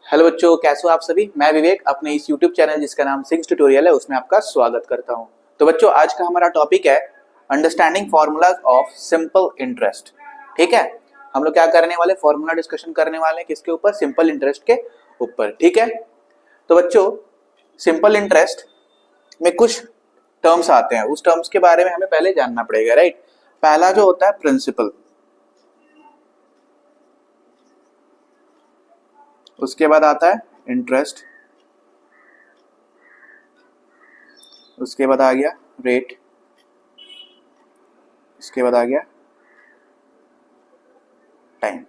Hello बच्चों, कैसे हो आप सभी। मैं विवेक अपने इस YouTube चैनल जिसका नाम सिंग्स ट्यूटोरियल है उसमें आपका स्वागत करता हूं। तो बच्चों, आज का हमारा टॉपिक है understanding formulas of simple interest. ठीक है, हम लोग क्या करने वाले, फॉर्मूला डिस्कशन करने वाले हैं किसके ऊपर, सिंपल इंटरेस्ट के ऊपर। ठीक है, तो बच्चों सिंपल इंटरेस्ट में कुछ टर्म्स आते हैं, उस टर्म्स के बारे में हमें पहले जानना पड़ेगा, राइट। पहला जो होता है प्रिंसिपल, उसके बाद आता है इंटरेस्ट, उसके बाद आ गया रेट, इसके बाद आ गया टाइम।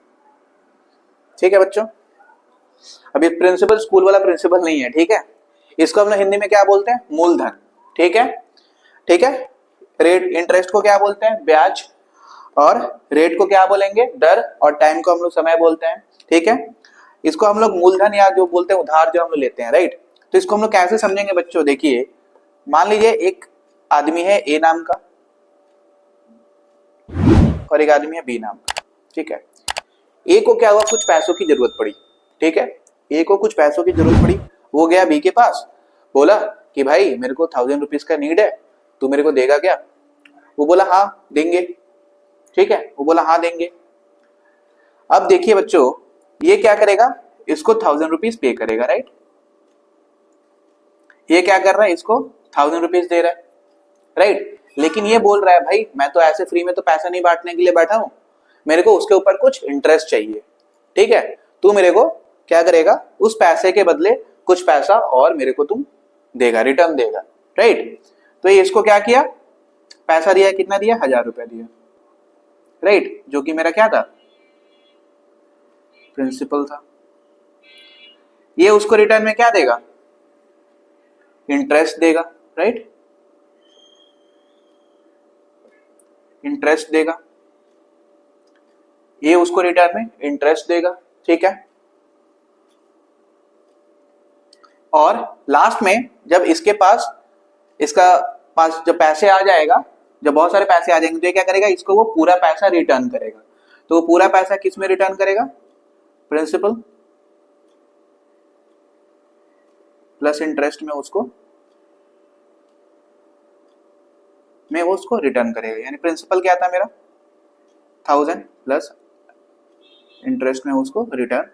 ठीक है बच्चों, अभी प्रिंसिपल स्कूल वाला प्रिंसिपल नहीं है, ठीक है। इसको हम लोग हिंदी में क्या बोलते हैं, मूलधन। ठीक है, ठीक है। रेट, इंटरेस्ट को क्या बोलते हैं, ब्याज, और रेट को क्या बोलेंगे, दर, और टाइम को हम लोग समय बोलते हैं। ठीक है, इसको हम लोग मूलधन या जो बोलते हैं उधार जो हम लोग लेते हैं, राइट। तो इसको हम लोग कैसे समझेंगे बच्चों, देखिए मान लीजिए एक आदमी है ए नाम का और एक आदमी है बी नाम का। ठीक है, ए को क्या हुआ, कुछ पैसों की जरूरत पड़ी। ठीक है, ए को कुछ पैसों की जरूरत पड़ी, वो गया बी के पास, बोला कि भाई मेरे को 1000 रुपीज का नीड है, तू मेरे को देगा क्या। वो बोला हाँ देंगे। ठीक है, वो बोला हाँ देंगे। अब देखिए बच्चों, ये क्या करेगा, इसको 1000 रुपीज पे करेगा, राइट। ये क्या कर रहा है, इसको 1000 रुपीज दे रहा है, राइट। लेकिन ये बोल रहा है भाई मैं तो ऐसे फ्री में तो पैसा नहीं बांटने के लिए बैठा हूं, मेरे को उसके ऊपर कुछ इंटरेस्ट चाहिए। ठीक है, तू मेरे को क्या करेगा, उस पैसे के बदले कुछ पैसा और मेरे को तुम देगा, रिटर्न देगा, राइट। तो ये इसको क्या किया, पैसा दिया, कितना दिया, 1000 रुपया दिया, राइट, जो कि मेरा क्या था, प्रिंसिपल था। ये उसको रिटर्न में क्या देगा, इंटरेस्ट देगा, राइट, इंटरेस्ट देगा। ये उसको रिटर्न में इंटरेस्ट देगा। ठीक है, और लास्ट में जब इसके पास, इसका पास जब पैसे आ जाएगा, जब बहुत सारे पैसे आ जाएंगे तो ये क्या करेगा, इसको वो पूरा पैसा रिटर्न करेगा। तो वो पूरा पैसा किस में रिटर्न करेगा, प्रिंसिपल प्लस इंटरेस्ट में उसको रिटर्न करेगा। यानी प्रिंसिपल क्या था मेरा, 1000 प्लस इंटरेस्ट में उसको रिटर्न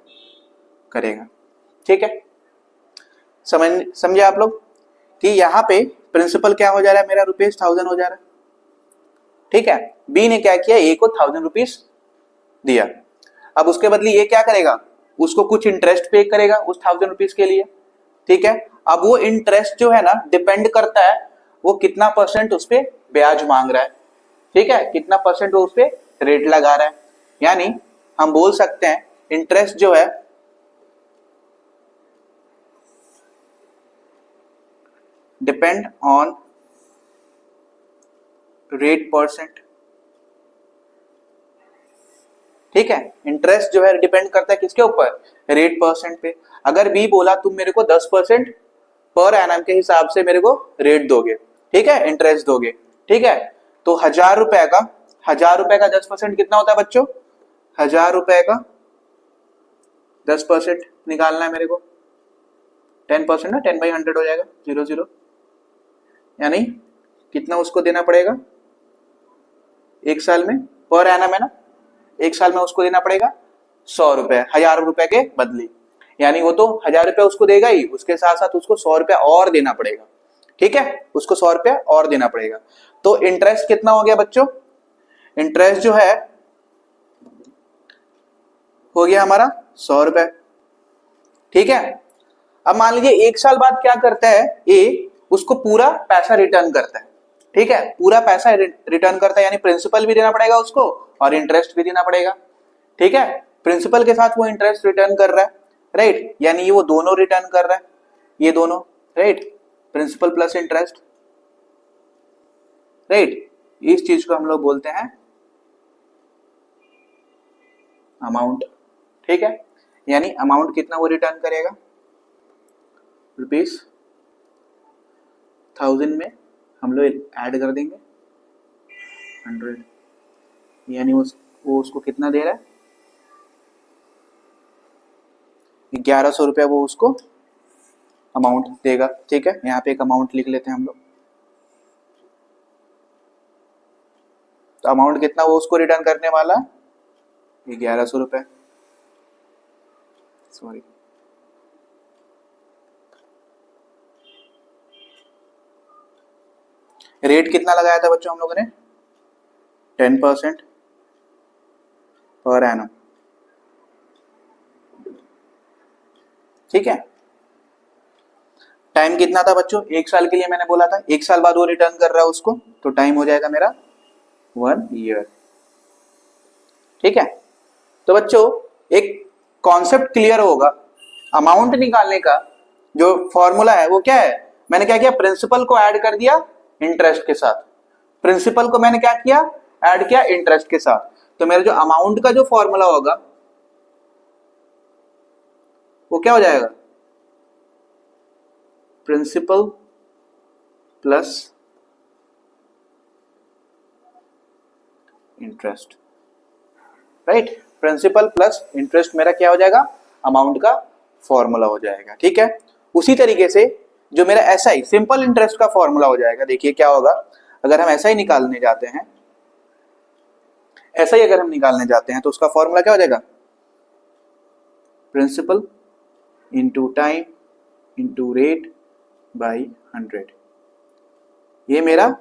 करेगा। ठीक है, समझे आप लोग कि यहाँ पे प्रिंसिपल क्या हो जा रहा है मेरा, ₹1000 हो जा रहा है। ठीक है, बी ने क्या किया, ए को 1000 रुपीज दिया। अब उसके बदले ये क्या करेगा, उसको कुछ इंटरेस्ट पे करेगा उस 1000 रुपीज के लिए। ठीक है, अब वो इंटरेस्ट जो है ना डिपेंड करता है वो कितना परसेंट उस पे ब्याज मांग रहा है। ठीक है, कितना परसेंट वो उस पे रेट लगा रहा है। यानी हम बोल सकते हैं इंटरेस्ट जो है डिपेंड ऑन रेट परसेंट। ठीक है, इंटरेस्ट जो है डिपेंड करता है किसके ऊपर, रेट परसेंट पे। अगर बी बोला तुम मेरे को 10% पर एनम के हिसाब से मेरे को रेट दोगे, ठीक है, इंटरेस्ट दोगे। ठीक है, तो 1000 रुपए का 10% कितना होता है बच्चों, 1000 रुपए का 10% निकालना है मेरे को, 10% ना, 10/100 हो जाएगा, 00। यानी कितना उसको देना पड़ेगा एक साल में, पर एनम है ना, एक साल में उसको देना पड़ेगा 100 रुपए, 1000 रुपए के बदले। यानी वो तो 1000 रुपए उसको देगा ही, उसके साथ साथ उसको 100 रुपया और देना पड़ेगा। ठीक है, उसको 100 रुपया और देना पड़ेगा। तो इंटरेस्ट कितना हो गया बच्चों, इंटरेस्ट जो है हो गया हमारा 100 रुपए। ठीक है, अब मान लीजिए एक साल बाद क्या करता है ए, उसको पूरा पैसा रिटर्न करता है। ठीक है, पूरा पैसा रिटर्न करता है, यानी प्रिंसिपल भी देना पड़ेगा उसको और इंटरेस्ट भी देना पड़ेगा। ठीक है, प्रिंसिपल के साथ वो इंटरेस्ट रिटर्न कर रहा है, राइट, यानी ये वो दोनों रिटर्न कर रहा है, ये दोनों, right, principal plus interest, right. इस चीज को हम लोग बोलते हैं अमाउंट। ठीक है, यानी अमाउंट कितना वो रिटर्न करेगा, ₹1000 में हम लोग ऐड कर देंगे 100, यानी वो उसको कितना दे रहा है, ₹1100 वो उसको अमाउंट देगा। ठीक है, यहाँ पे एक अमाउंट लिख लेते हैं हम लोग। तो अमाउंट कितना वो उसको रिटर्न करने वाला है? ₹1100। सॉरी, रेट कितना लगाया था बच्चों हम लोगों ने? 10% पर एनम। ठीक है, टाइम कितना था बच्चों? 1 साल के लिए मैंने बोला था, 1 साल बाद वो रिटर्न कर रहा है उसको, तो टाइम हो जाएगा मेरा 1 ईयर। ठीक है, तो बच्चों एक कॉन्सेप्ट क्लियर होगा। अमाउंट निकालने का जो फॉर्मूला है वो क्या है? मैंने क्या किया? प्रिंसिपल को ऐड कर दिया इंटरेस्ट के साथ। प्रिंसिपल को मैंने क्या किया? ऐड किया इंटरेस्ट के साथ। तो मेरा जो अमाउंट का जो फॉर्मूला होगा वो क्या हो जाएगा? Principal plus interest. Right, principal plus interest मेरा क्या हो जाएगा? अमाउंट का फॉर्मूला हो जाएगा। ठीक है, उसी तरीके से जो मेरा एसआई सिंपल इंटरेस्ट का फॉर्मूला हो जाएगा। देखिए क्या होगा, अगर हम एसआई निकालने जाते हैं, एसआई अगर हम निकालने जाते हैं तो उसका फॉर्मूला क्या हो जाएगा? Principal into time into rate by 100। ये मेरा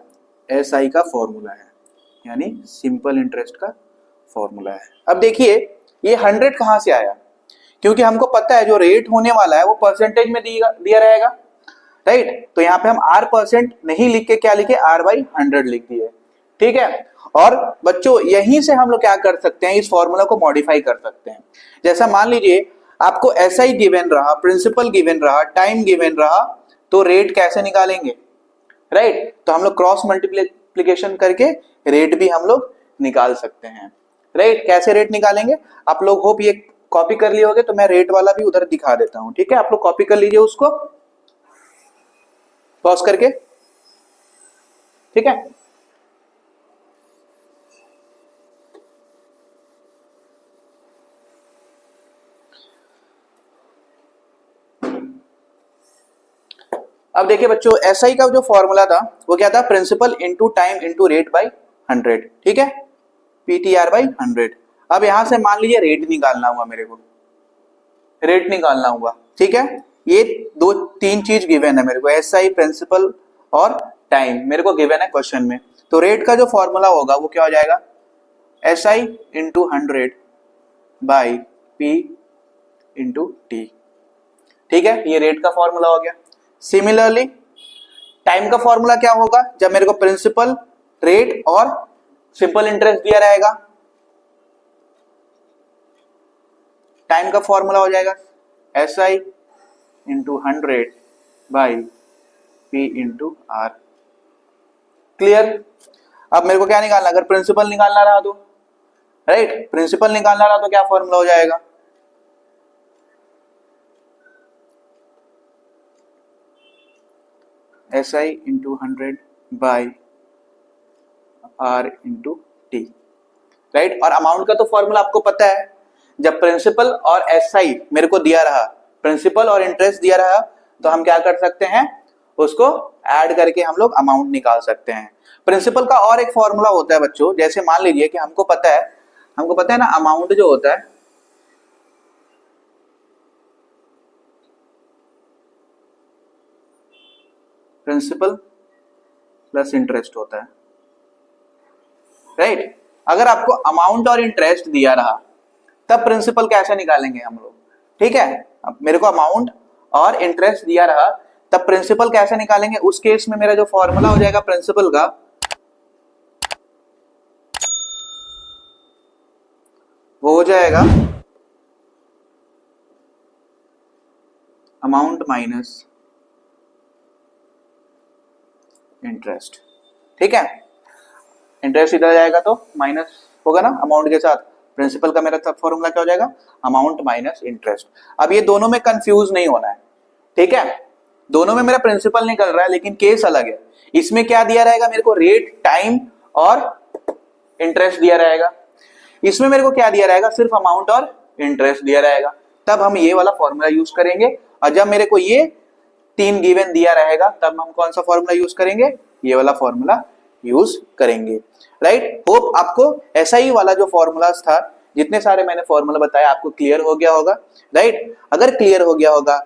एसआई का फॉर्मूला है, यानी सिंपल इंटरेस्ट का फॉर्मूला है। अब देखिए ये 100 कहां से आया? क्योंकि हमको पता है जो रेट होने वाला है वो परसेंटेज में दिया रहेगा। राइट, तो यहाँ पे हम R% नहीं लिख के क्या लिखे? R/100 लिख दिए। ठीक है, और बच्चों यहीं से हम लोग क्या कर सकते हैं? इस फॉर्मूला को मॉडिफाई कर सकते हैं। जैसा मान लीजिए आपको एसआई गिवन रहा, प्रिंसिपल गिवन रहा, टाइम गिवन रहा, तो रेट कैसे निकालेंगे? राइट, तो हम लोग क्रॉस मल्टीप्लिकेशन करके रेट भी हम लोग निकाल सकते हैं। राइट, कैसे रेट निकालेंगे? आप लोग होप ये कॉपी कर लिए होगे, तो मैं रेट वाला भी उधर दिखा देता हूं। ठीक है, आप लोग कॉपी कर लीजिए उसको पॉज करके। ठीक है, अब देखिए बच्चों एसआई का जो फॉर्मूला था वो क्या था? Principal into time into rate by 100। ठीक है, PTR/100। अब यहां से मान लीजिए रेट निकालना हुआ, मेरे को रेट निकालना हुआ। ठीक है, ये 2-3 चीज गिवन है मेरे को, एसआई, प्रिंसिपल और टाइम मेरे को गिवन है क्वेश्चन में। तो रेट का जो फॉर्मूला होगा वो क्या हो जाएगा? SI into 100 by P into T। ठीक है, ये रेट का फॉर्मूला हो गया। सिमिलरली टाइम का फॉर्मूला क्या होगा? जब मेरे को प्रिंसिपल, रेट और सिंपल इंटरेस्ट दिया रहेगा, टाइम का फॉर्मूला हो जाएगा SI into 100 by P into R। Clear? अब मेरे को क्या निकालना? अगर प्रिंसिपल निकालना रहा तो, राइट, प्रिंसिपल निकालना रहा तो क्या फॉर्मूला हो जाएगा? SI into 100 by R into T। Right, और अमाउंट का तो फॉर्मूला आपको पता है। जब प्रिंसिपल और SI मेरे को दिया रहा, प्रिंसिपल और इंटरेस्ट दिया रहा, तो हम क्या कर सकते हैं? उसको ऐड करके हम लोग अमाउंट निकाल सकते हैं। प्रिंसिपल का और एक फॉर्मूला होता है बच्चों, जैसे मान लीजिए कि हमको पता है ना, अमाउंट जो होता है प्रिंसिपल प्लस इंटरेस्ट होता है। राइट, अगर आपको अमाउंट और इंटरेस्ट दिया रहा तब प्रिंसिपल कैसे निकालेंगे हम लोग? ठीक है, अब मेरे को अमाउंट और इंटरेस्ट दिया रहा तब प्रिंसिपल कैसे निकालेंगे? उस केस में मेरा जो फॉर्मूला हो जाएगा प्रिंसिपल का, वो हो जाएगा अमाउंट माइनस इंटरेस्ट। ठीक है, इंटरेस्ट इधर जाएगा तो माइनस होगा ना अमाउंट के साथ। प्रिंसिपल का मेरा फॉर्मूला क्या हो जाएगा? Amount minus interest. अब ये दोनों में कंफ्यूज नहीं होना है। ठीक है, दोनों में मेरा प्रिंसिपल निकल रहा है, लेकिन केस अलग है। इसमें क्या दिया रहेगा मेरे को? रेट, टाइम और इंटरेस्ट दिया रहेगा। इसमें मेरे को क्या दिया रहेगा? सिर्फ अमाउंट और इंटरेस्ट दिया रहेगा। तब हम ये वाला फॉर्मूला यूज करेंगे, और जब मेरे को ये 3 गिवन दिया रहेगा तब हम कौन सा फॉर्मूला यूज करेंगे, ये वाला फॉर्मूला यूज करेंगे। राइट, होप आपको ऐसा ही वाला जो फॉर्मूलाज था, जितने सारे मैंने फॉर्मूला बताया, आपको क्लियर हो गया होगा। राइट, अगर क्लियर हो गया होगा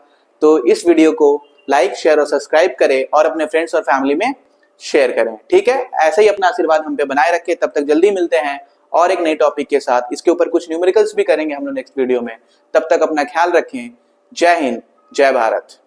तो इस वीडियो को लाइक, शेयर और सब्सक्राइब करें और अपने फ्रेंड्स और फैमिली में शेयर करें। ठीक है, ऐसे ही अपना आशीर्वाद हम पे बनाए रखें। तब तक जल्दी मिलते हैं और एक नई टॉपिक के साथ। इसके ऊपर कुछ न्यूमेरिकल्स भी करेंगे हम लोग नेक्स्ट वीडियो में। तब तक अपना ख्याल रखें। जय हिंद, जय भारत।